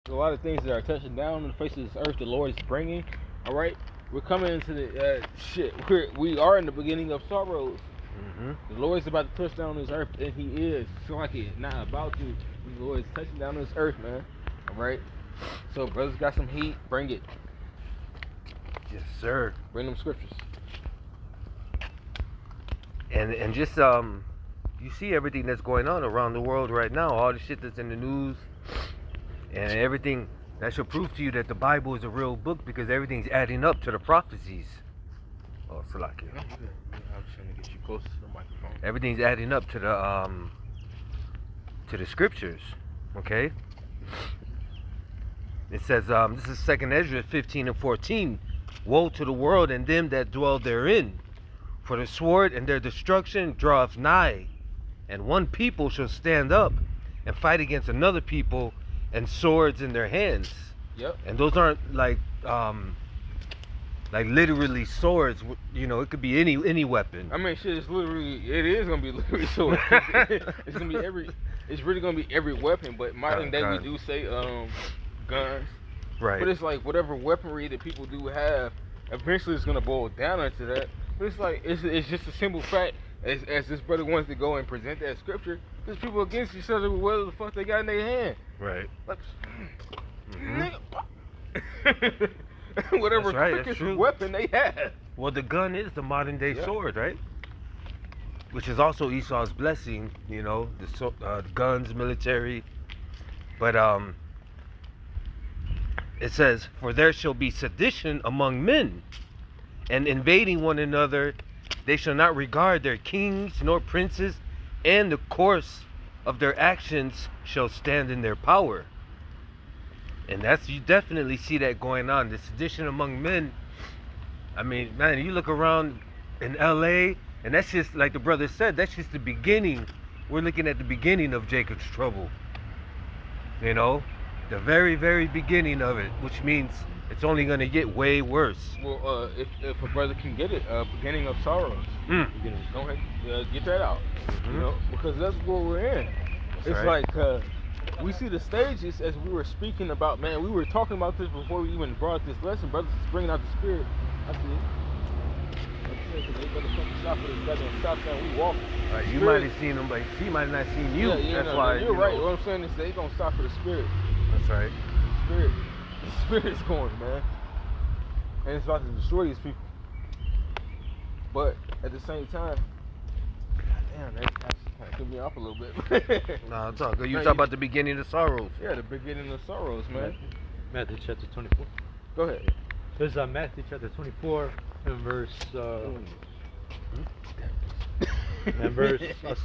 a lot of things that are touching down on the face of this earth. The Lord is bringing. All right, we're coming into the shit. We are in the beginning of sorrows. The Lord is about to touch down on this earth, and He is. It's like it, not about to. The Lord is touching down on this earth, man. All right. So, brothers got some heat. Bring it. Yes, sir. Bring them scriptures. And just you see everything that's going on around the world right now, all the shit that's in the news, and everything that should prove to you that the Bible is a real book because everything's adding up to the prophecies. Oh, Salakia. I'm just trying to get you closer to the microphone. Everything's adding up to the scriptures. Okay. It says this is 2nd Ezra 15 and 14. Woe to the world and them that dwell therein, for the sword and their destruction draweth nigh, and one people shall stand up and fight against another people, and swords in their hands. Yep. And those aren't like literally swords. You know, it could be any weapon. I mean, shit. It is gonna be literally sword. It's gonna be It's really gonna be every weapon. But modern day, we do say guns. Right. But it's like whatever weaponry that people do have, eventually it's gonna boil down into that. But it's like it's just a simple fact. As this brother wants to go and present that scripture, there's people against each other with whatever the fuck they got in their hand. Right. Like, whatever quickest weapon they have. Well, the gun is the modern day sword, right? Which is also Esau's blessing, you know, the guns, military. But it says, for there shall be sedition among men, and invading one another. They shall not regard their kings nor princes, and the course of their actions shall stand in their power. And you definitely see that going on, the sedition among men. I mean, man, you look around in LA, and that's just, like the brother said, that's just the beginning. We're looking at the beginning of Jacob's trouble. You know, the very, very beginning of it, which means it's only going to get way worse. Well, if a brother can get it, beginning of sorrows. Go ahead, get that out. You know, because that's what we're in. That's it's right. like we see the stages as we were speaking about. Man, we were talking about this before we even brought this lesson. Brothers is bringing out the spirit. I see it. They better fucking stop for this goddamn stop sign. We walking. You might have seen them, but he might not have seen you. That's why you're right. What I'm saying is they gonna stop for the spirit. That's right. The spirit's going, man, and it's about to destroy these people. But at the same time, goddamn, that's kind of threw me off a little bit. No, it's all good. You talk about the beginning of sorrows. Yeah, the beginning of sorrows, man. Matthew chapter 24. Go ahead. There's Matthew chapter 24 and verse. I'll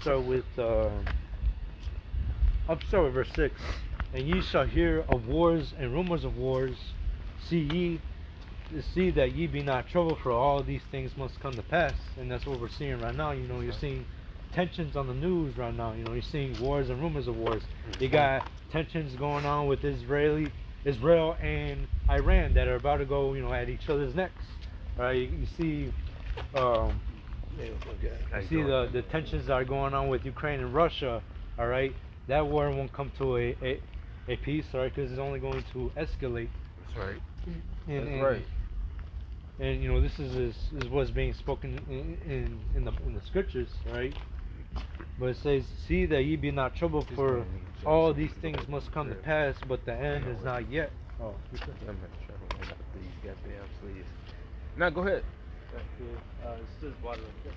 start with verse 6. And ye shall hear of wars and rumors of wars. See that ye be not troubled, for all these things must come to pass. And that's what we're seeing right now. You know, you're seeing tensions on the news right now. You know, you're seeing wars and rumors of wars. You got tensions going on with Israel and Iran that are about to go, you know, at each other's necks. Right? You see, the tensions that are going on with Ukraine and Russia. All right, that war won't come to a peace, all right, because it's only going to escalate. That's right. That's right. And you know, this is what's being spoken in the scriptures, right? But it says, "See that ye be not troubled, for all these things must come to pass, but the end is not yet." Oh, now go ahead. It says water right there.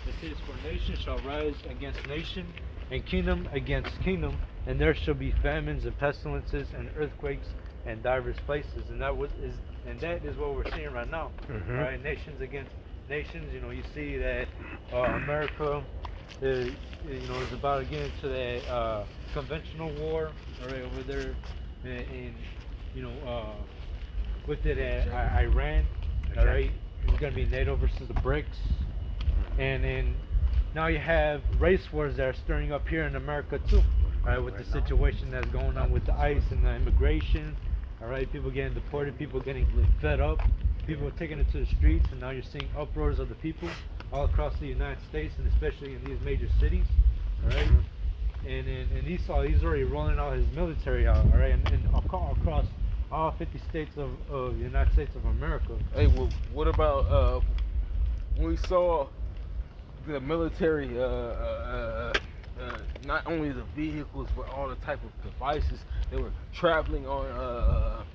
It says, "For nation shall rise against nation, and kingdom against kingdom, and there shall be famines and pestilences and earthquakes in divers places." And that is what we're seeing right now. Right, nations against nations. You know, you see that America, is about to get into that conventional war, right over there, in with it Iran. All right, it's gonna be NATO versus the BRICS, and now you have race wars that are stirring up here in America too. Right, with the situation that's going on with the ICE and the immigration. All right, people getting deported, people getting fed up, people taking it to the streets, and now you're seeing uproars of the people all across the United States, and especially in these major cities. All right, and Esau, he's already rolling out his military out, all right, and across all 50 states of the United States of America. Hey, well, what about when we saw the military, not only the vehicles but all the type of devices they were traveling on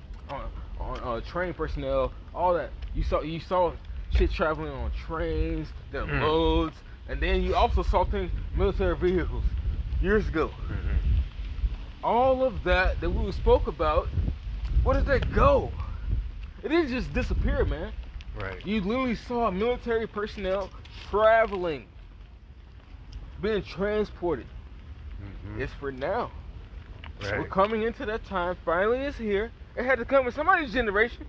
train personnel, all that. You saw shit traveling on trains, their loads, and then you also saw things, military vehicles, years ago. All of that we spoke about, where did that go? It didn't just disappear, man. Right. You literally saw military personnel traveling, being transported. It's for now. Right. We're coming into that time. Finally, it's here. It had to come in somebody's generation.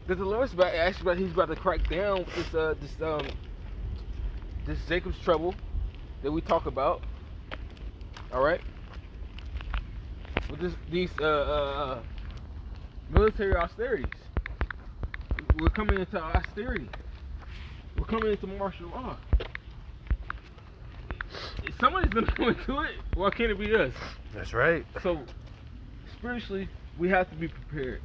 That the Lord's he's about to crack down with this Jacob's trouble that we talk about. All right. With these military austerities. We're coming into austerity. We're coming into martial law. If somebody's gonna go into it, why can't it be us? That's right. So, spiritually, we have to be prepared.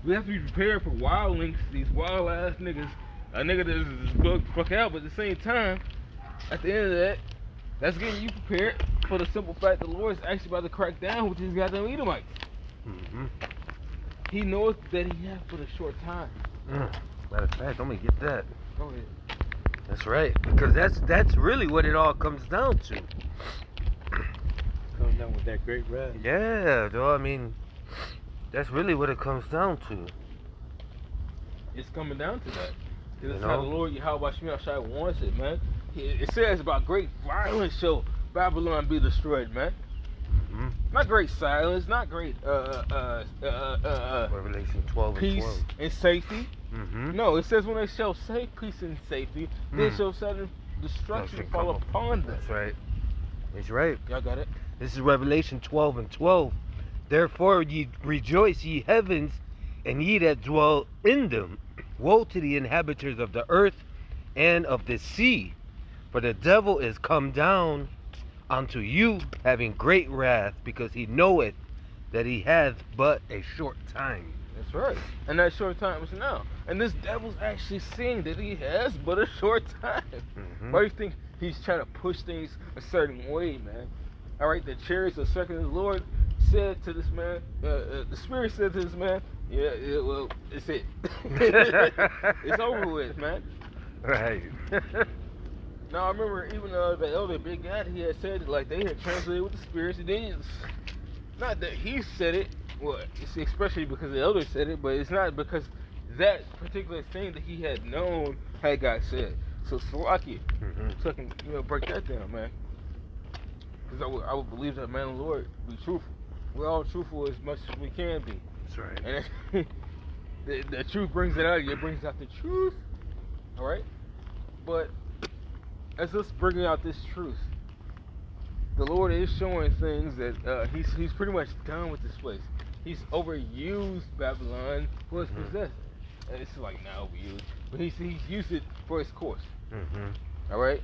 We have to be prepared for wildlings, these wild ass niggas. A nigga that is bugged the fuck out, but at the same time, at the end of that, that's getting you prepared for the simple fact the Lord is actually about to crack down with these goddamn Edomites. He knows that he has but a short time. Matter of fact, I'm gonna get that. Go ahead. That's right, because that's really what it all comes down to. Coming down with that great wrath. Yeah, though, I mean, that's really what it comes down to. It's coming down to that. You Because that's how the Lord Yahweh Shemel Shai wants it, man. It says about great violence shall Babylon be destroyed, man. Not great silence, not great Revelation 12 and peace 12. and safety. No, it says when they shall say peace and safety, then shall sudden destruction fall upon them. That's right. That's right. Y'all got it? This is Revelation 12 and 12. Therefore ye rejoice, ye heavens, and ye that dwell in them. Woe to the inhabitants of the earth and of the sea, for the devil is come down unto you, having great wrath, because he knoweth that he hath but a short time. That's right. And that short time is now. And this devil's actually seeing that he has but a short time. Why do you think he's trying to push things a certain way, man? All right, the chariots of second, the Lord said to this man, the Spirit said to this man, yeah, well, it's it. It's over with, man. Right. Now, I remember even the elder Big God, he had said it, like they had translated with the spirits. And then not that he said it, well, it's especially because the elder said it, but it's not because that particular thing that he had known had God said. So, Salaki, so I can break that down, man. Because I would believe that man and Lord be truthful. We're all truthful as much as we can be. That's right. And the truth brings it out. It brings out the truth. All right? But as us bringing out this truth, the Lord is showing things that he's pretty much done with this place. He's overused Babylon for its possessed. And it's like not overused, but he's used it for its course. All right,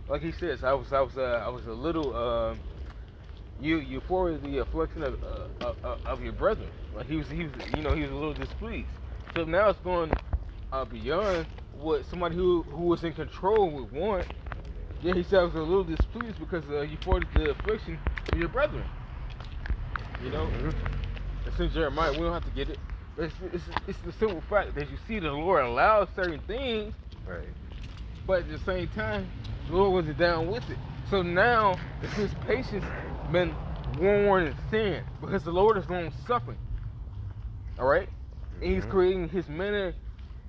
like he says, I was a little you for the affliction of your brethren. Like he was a little displeased. So now it's going beyond what somebody who was in control would want. Yeah, he said I was a little displeased because you forwarded the affliction of your brethren. You know, it's in Jeremiah. We don't have to get it. It's the simple fact that you see the Lord allows certain things, Right. but at the same time, the Lord wasn't down with it. So now, his patience been worn and thin because the Lord is long suffering. All right, and he's creating his men,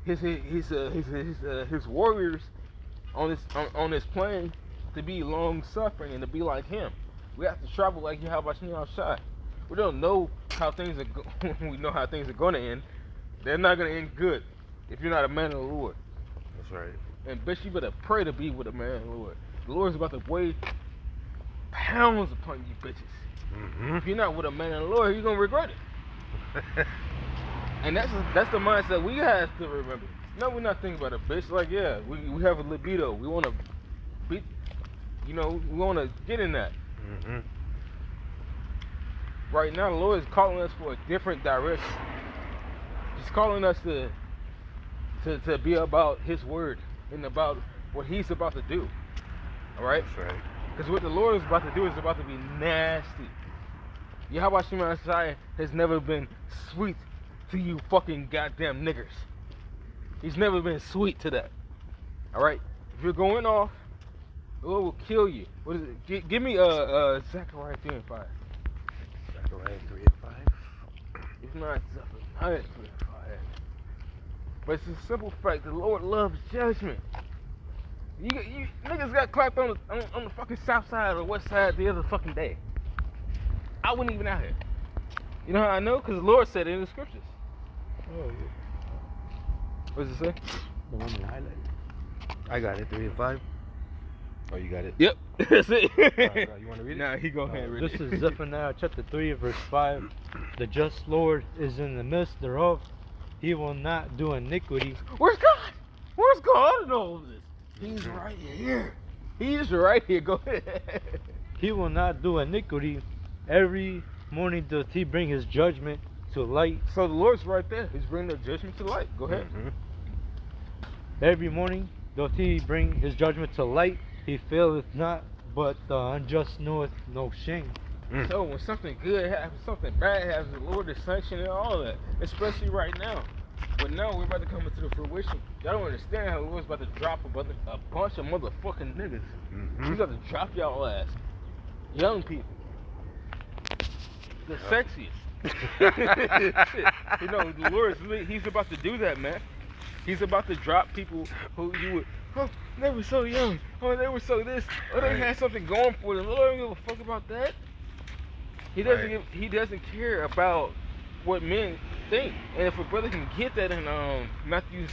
his warriors on this plane to be long suffering and to be like him. We have to travel like Yahweh Shai. We don't know how things are. We know how things are going to end. They're not going to end good if you're not a man of the Lord. That's right. And bitch, you better pray to be with a man of the Lord. The Lord's about to weigh pounds upon you bitches. If you're not with a man of the Lord, you're gonna regret it. And that's the mindset we have to remember. No, we're not thinking about a bitch. Like, yeah, we have a libido. We want to beat You know, we want to get in that. Mhm. Right now, the Lord is calling us for a different direction. He's calling us to be about His word and about what He's about to do. All right? That's right. Because what the Lord is about to do is about to be nasty. Yahweh Shema Shai has never been sweet to you fucking goddamn niggers. He's never been sweet to that. All right? If you're going off, the Lord will kill you. What is it? Give me Zechariah 3 and 5. Zechariah 3 and 5. It's not Zechariah 3 and 5. But it's a simple fact. The Lord loves judgment. You niggas got clapped on the fucking south side or west side the other fucking day. I wasn't even out here. You know how I know? Because the Lord said it in the scriptures. Oh, yeah. What does it say? The one you highlighted. I got it. 3 and 5. Oh, you got it. Yep. That's it. You want to read it? Nah, he go ahead and read This it. is Zephaniah chapter 3, verse 5. The just Lord is in the midst thereof. He will not do iniquity. Where's God? Where's God in all of this? He's right here. He's right here. Go ahead. He will not do iniquity. Every morning doth he bring his judgment to light. So the Lord's right there. He's bringing the judgment to light. Go ahead. Mhm. Every morning doth he bring his judgment to light. He faileth not, but the unjust knoweth no shame. Mm. So when something good happens, something bad happens, the Lord is sanctioning all of that, especially right now. But now we're about to come into the fruition. Y'all don't understand how the Lord's about to drop a bunch of motherfucking niggas. Mhm. He's about to drop y'all ass. Young people. The sexiest. Shit. You know, the Lord He's about to do that, man. He's about to drop people who you would, oh, they were so young. Oh, they were so this. Oh, they had something going for them. The Lord don't give a fuck about that. He doesn't Right. He doesn't care about what men think. And if a brother can get that in Matthew's,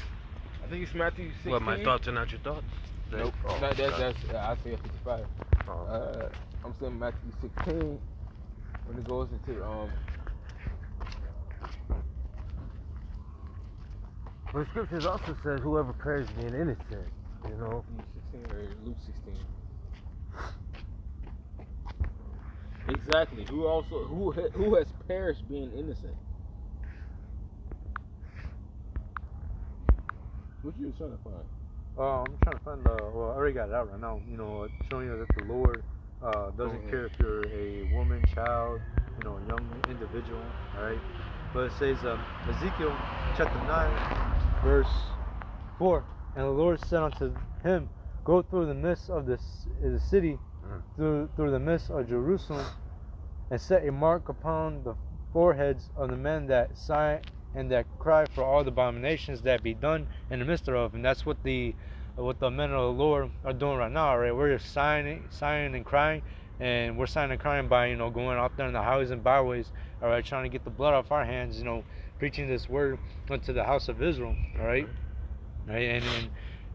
I think it's Matthew 16. What, my thoughts are not your thoughts? Nope. Oh, that's God. Isaiah 55. Oh. I'm saying Matthew 16 when it goes into But the scriptures also says whoever prayers being innocent, you know. Matthew 16 or Luke 16. Exactly. Who has perished being innocent? What you trying to find? I'm trying to find well, I already got it out right now. You know, showing you that the Lord doesn't care if you're a woman, child, you know, a young individual. All right, but it says Ezekiel chapter 9, verse 4, and the Lord said unto him, "Go through the midst of the city, through the midst of Jerusalem, and set a mark upon the foreheads of the men that sigh and that cry for all the abominations that be done in the midst thereof." And that's what the men of the Lord are doing right now, right? We're just sighing and crying, and we're sighing and crying by, you know, going out there in the highways and byways, all right, trying to get the blood off our hands, you know, preaching this word unto the house of Israel, all right, and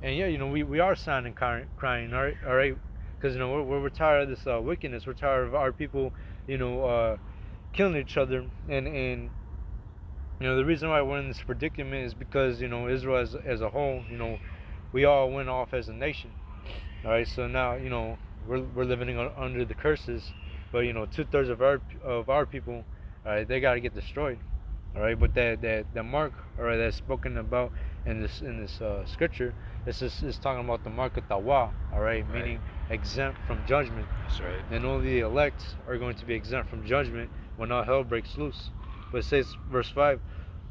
yeah, you know, we are sighing and crying, all right, because, you know, we're tired of this wickedness. We're tired of our people, you know, killing each other, and you know, the reason why we're in this predicament is because, you know, Israel as a whole, you know, we all went off as a nation. All right, so now, you know, we're living under the curses, but, you know, 2/3 of our people, all right, they got to get destroyed. All right, but that mark, all right, that's spoken about in this scripture, is talking about the mark of Tawa, all right, meaning exempt from judgment. That's right. And only the elect are going to be exempt from judgment when all hell breaks loose. But it says, verse 5,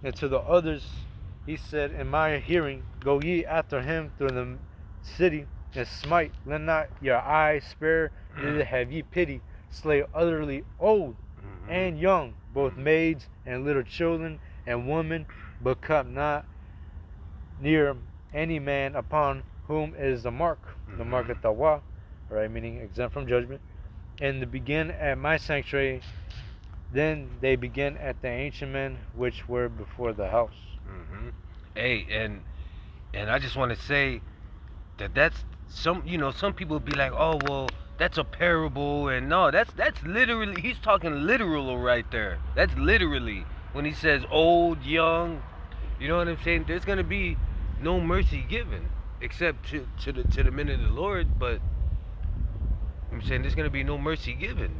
and to the others he said, in my hearing, go ye after him through the city, and smite, let not your eyes spare, neither have ye pity, slay utterly old and young, both maids and little children and women, but come not near any man upon whom is the mark of Tawa, right, meaning exempt from judgment. And to begin at my sanctuary, then they begin at the ancient men which were before the house. Hey, and I just want to say that's some, you know, some people be like, oh, well, that's a parable, and no, that's literally, he's talking literal right there. That's literally when he says old, young, you know what I'm saying? There's gonna be no mercy given except to the men of the Lord, but I'm saying there's gonna be no mercy given.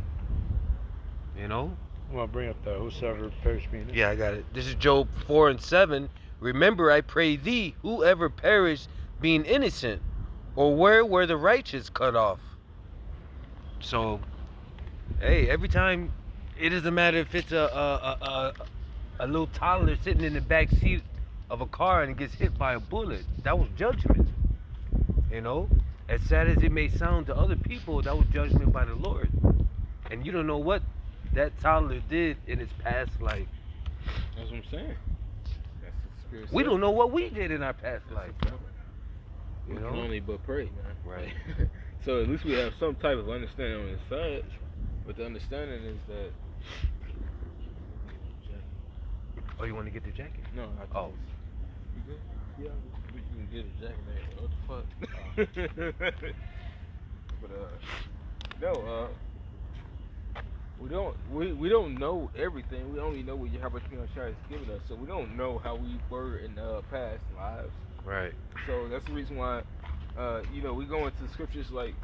You know? Well, I'll bring up the whosoever perish being innocent. Yeah, I got it. This is Job 4:7. Remember, I pray thee, whoever perished being innocent, or where were the righteous cut off? So, hey, every time, it doesn't matter if it's a little toddler sitting in the back seat of a car and gets hit by a bullet. That was judgment. You know, as sad as it may sound to other people, that was judgment by the Lord. And you don't know what that toddler did in his past life. That's what I'm saying. That's the spirit. We don't know what we did in our past life. We You can know? only but pray, man. Right. So at least we have some type of understanding on his side. But the understanding is that. Oh, you want to get the jacket? No, I think Oh. You good? Yeah. We can get a jacket, man. What the fuck? But no, we don't know everything. We only know what Yahweh Shai has given us. So we don't know how we were in past lives. Right. So that's the reason why, we go into the scriptures like,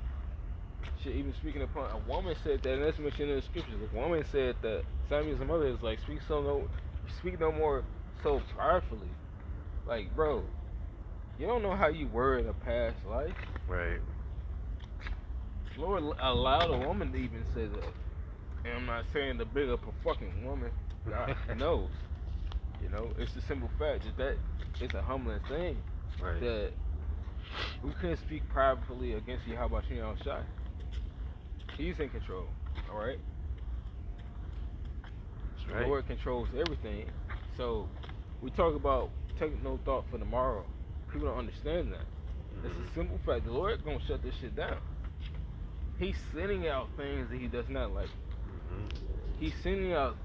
shit, even speaking upon, a woman said that, and that's mentioned in the scriptures, a woman said that Samuel's mother is like, speak no more so pridefully. Like, bro, you don't know how you were in a past life. Right. Lord allowed a woman to even say that. And I'm not saying to big up a fucking woman. God knows. You know, it's the simple fact that it's a humbling thing. Right. That we couldn't speak privately against Yahweh Shai. He's in control. Alright? That's The right. Lord controls everything. So we talk about taking no thought for tomorrow. People don't understand that. It's a simple fact. The Lord gonna shut this shit down. He's sending out things that he does not like. He's sending out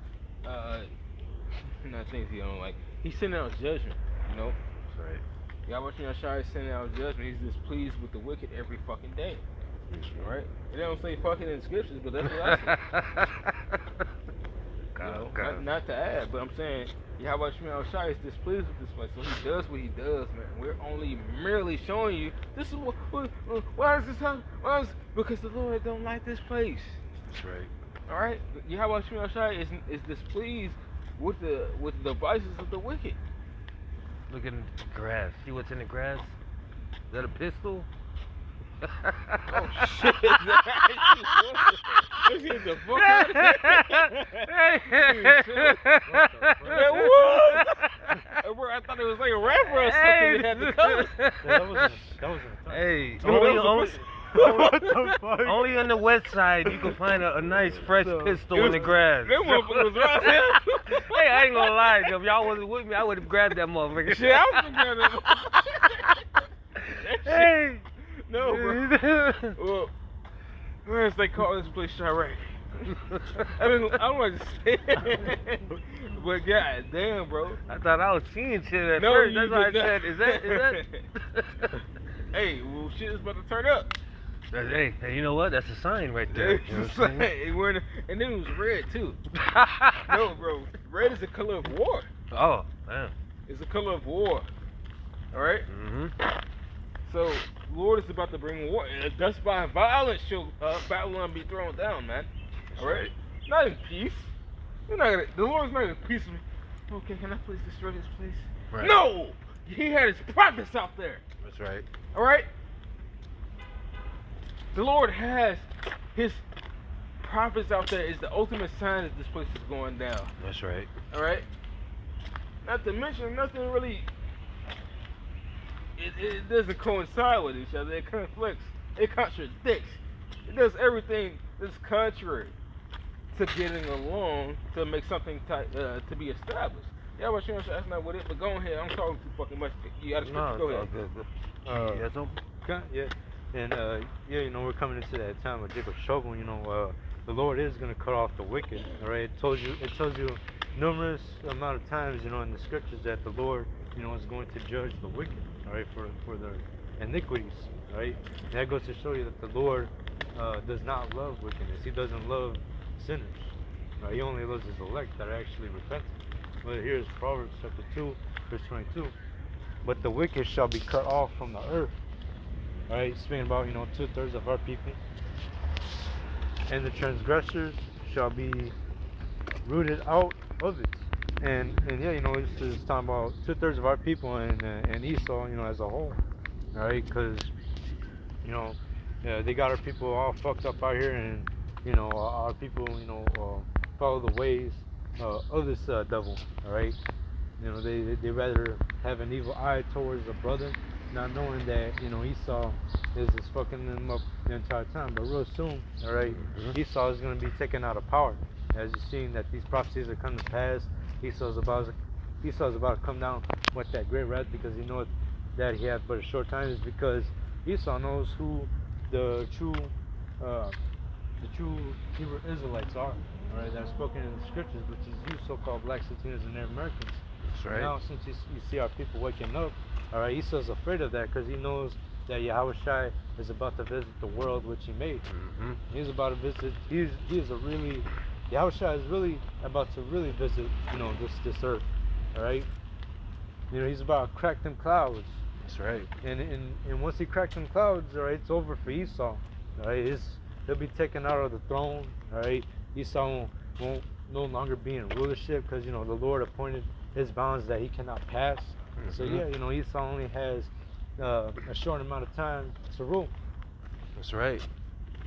not things he don't like. He's sending out judgment, you know? That's right. Yahweh Shai is sending out judgment. He's displeased with the wicked every fucking day. Alright? It don't say fucking in the scriptures, but that's what I say. Not to add, but I'm saying Yahweh Shai is displeased with this place. So he does what he does, man. We're only merely showing you this is why is this happening? Because the Lord don't like this place. That's right. Alright? Yahweh Shai is displeased with the devices of the wicked. Look in the grass. See what's in the grass? Is that a pistol? Oh shit! Let's get the fuck out of here! That was! Bro, I thought it was like a rapper or something that had the colors. That wasn't a Hey, No, that only, was What the fuck? only on the west side you can find a nice fresh pistol in the grass. That motherfucker was right there. Hey, I ain't gonna lie, if y'all wasn't with me, I would have grabbed that motherfucker. Shit, I was gonna grab that motherfucker. Hey! No, bro. Well, where's they call this place Chirac? I don't want to say it. But god damn, bro. I thought I was seeing shit at No, first. you That's why I did not. said, is that? Hey, well, shit is about to turn up. Hey, you know what? That's a sign right there. You know what I'm saying? And then it was red too. No, bro. Red is the color of war. Oh, man. It's the color of war. All right. Mm-hmm. So, Lord is about to bring war. Thus by violence shall Babylon be thrown down, man. All right. Not in peace. You're not gonna, the Lord's not in peace with me. Okay, can I please destroy this place? Right. No. He had his prophets out there. That's right. All right. The Lord has his prophets out there. Is the ultimate sign that this place is going down. That's right. All right. Not to mention, nothing really. It doesn't coincide with each other. It conflicts. It contradicts. It does everything that's contrary to getting along to make something to be established. Yeah, but that's not with it. But go ahead. I'm talking too fucking much. You gotta go ahead. Good. Yeah, so yeah, and yeah, you know, we're coming into that time of Jacob's trouble. You know, the Lord is gonna cut off the wicked. All right, it tells you numerous amount of times, you know, in the scriptures that the Lord, you know, is going to judge the wicked. All right, for their iniquities. All right, and that goes to show you that the Lord does not love wickedness. He doesn't love sinners. Right? He only loves his elect that are actually repentant. Well, here's Proverbs chapter 2, verse 22. But the wicked shall be cut off from the earth. All right, speaking about, you know, 2/3 of our people. and the transgressors shall be rooted out of it. And yeah, this is talking about 2/3 of our people and Esau, as a whole. All right, because they got our people all fucked up out here, and our people follow the ways of this devil. All right, they rather have an evil eye towards a brother, not knowing that Esau is just fucking them up the entire time. But real soon, all right, Esau is going to be taken out of power, as you're seeing that these prophecies are coming to pass. Esau's about to come down with that great wrath, because he knows that he had but a short time. Is because Esau knows who the true Hebrew Israelites are. All right, that are spoken in the scriptures, which is you so-called blacks, Latinos, and Native Americans. That's right. Now, since you see our people waking up, all right, Esau's afraid of that, because he knows that Yahweh Shai is about to visit the world which he made. He's about to visit. Yahweh Shai is really about to really visit, this earth. All right. He's about to crack them clouds. That's right. And once he cracks them clouds, all right, it's over for Esau. All right, he'll be taken out of the throne. All right, Esau won't no longer be in rulership, because the Lord appointed his bounds that he cannot pass. So yeah, Esau only has a short amount of time to rule. That's right.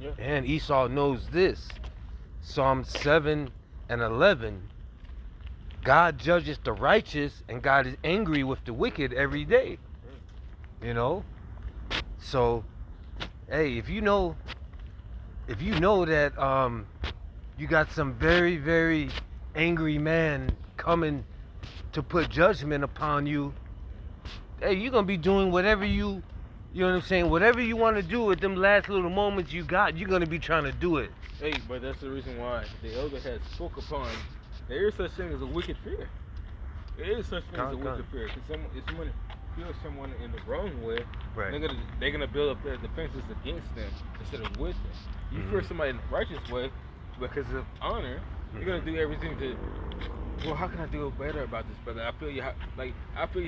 Yeah. And Esau knows this. Psalm 7 and 11. God judges the righteous, and God is angry with the wicked every day. So, hey, if you know that you got some very, very angry man coming to put judgment upon you, hey, you're gonna be doing whatever you know what I'm saying, whatever you want to do with them last little moments you got, you're gonna be trying to do it. Hey, but that's the reason why the elder has spoke upon there is such thing as a wicked fear. There is such thing as a wicked fear. Because if someone feels someone in the wrong way, Right. they're gonna build up their defenses against them instead of with them. You fear somebody in the righteous way because of honor. You're gonna do everything to. Well, how can I do better about this, brother? I feel you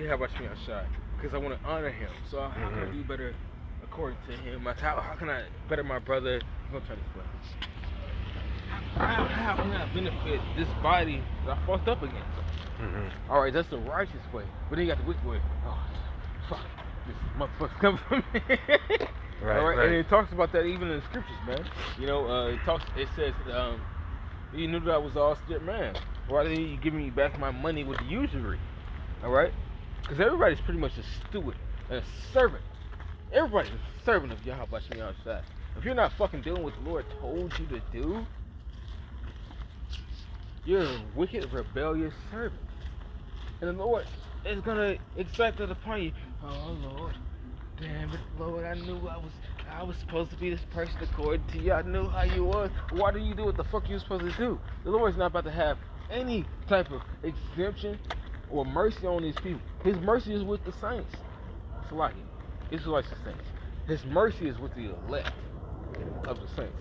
have watched me outside because I want to honor him. So how can I do better according to him? Like, how can I better my brother? I'm gonna try this way. How can I benefit this body that I fucked up against? All right, that's the righteous way. But then you got the wicked way. Oh, fuck. This motherfucker's coming from me. Right, all right. And it talks about that even in the scriptures, man. It says, you knew that I was all straight man. Why didn't you give me back my money with the usury? All right? Because everybody's pretty much a steward and a servant. Everybody's a servant of Yahweh Shai outside. If you're not fucking doing what the Lord told you to do, you're a wicked, rebellious servant. And the Lord is going to exact it upon you. Oh, Lord. Damn it, Lord. I knew I was supposed to be this person according to you. I knew how you was. Why didn't you do what the fuck you were supposed to do? The Lord's not about to have any type of exemption or mercy on these people. His mercy is with the saints. Salaki. Israelites the saints. His mercy is with the elect of the saints.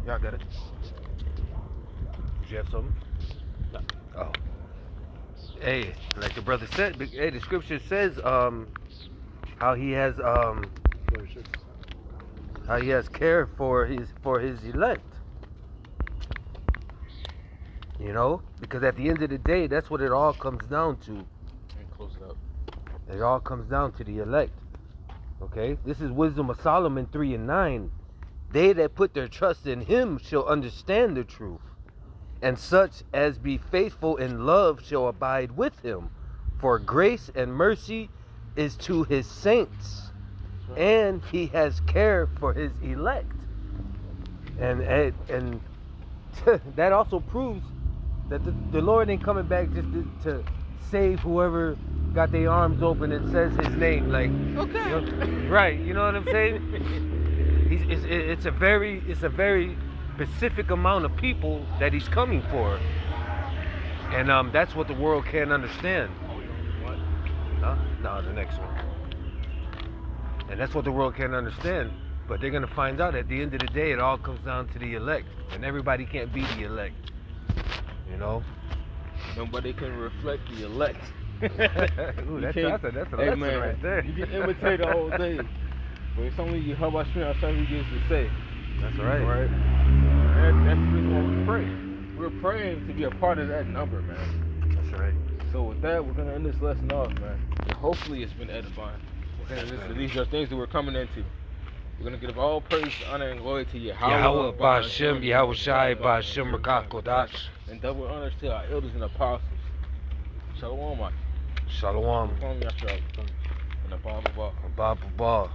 Y'all got it. Did you have something? No. Oh. Hey, like the brother said, hey, the scripture says how he has care for his elect. Because at the end of the day, that's what it all comes down to. And close it up. It all comes down to the elect. Okay? This is Wisdom of Solomon 3:9. They that put their trust in him shall understand the truth, and such as be faithful in love shall abide with him. For grace and mercy is to his saints, and he has care for his elect. And that also proves that the Lord ain't coming back just to save whoever got their arms open and says his name. Like, okay, right? You know what I'm saying? It's a very specific amount of people that he's coming for, and that's what the world can't understand. What? Huh? No, the next one. And that's what the world can't understand. But they're gonna find out at the end of the day, it all comes down to the elect, and everybody can't be the elect. Nobody can reflect the elect. Ooh, that's a lesson right there. You can imitate all day, but it's only Yahweh Shai who gives the say. That's right. Right? And that's the reason why we pray. We're praying to be a part of that number, man. That's right. So with that, we're gonna end this lesson off, man. And hopefully it's been edifying. These are things that we're coming into. We're gonna give all praise, honor, and glory to Yahweh Ba'Shem, Yahweh Shai Ba'Shem Rakah Kodash. and double honors to our elders and apostles. Shalom, Mike. Shalom. Shalom, Yashua. And the Bible. Baba Ba.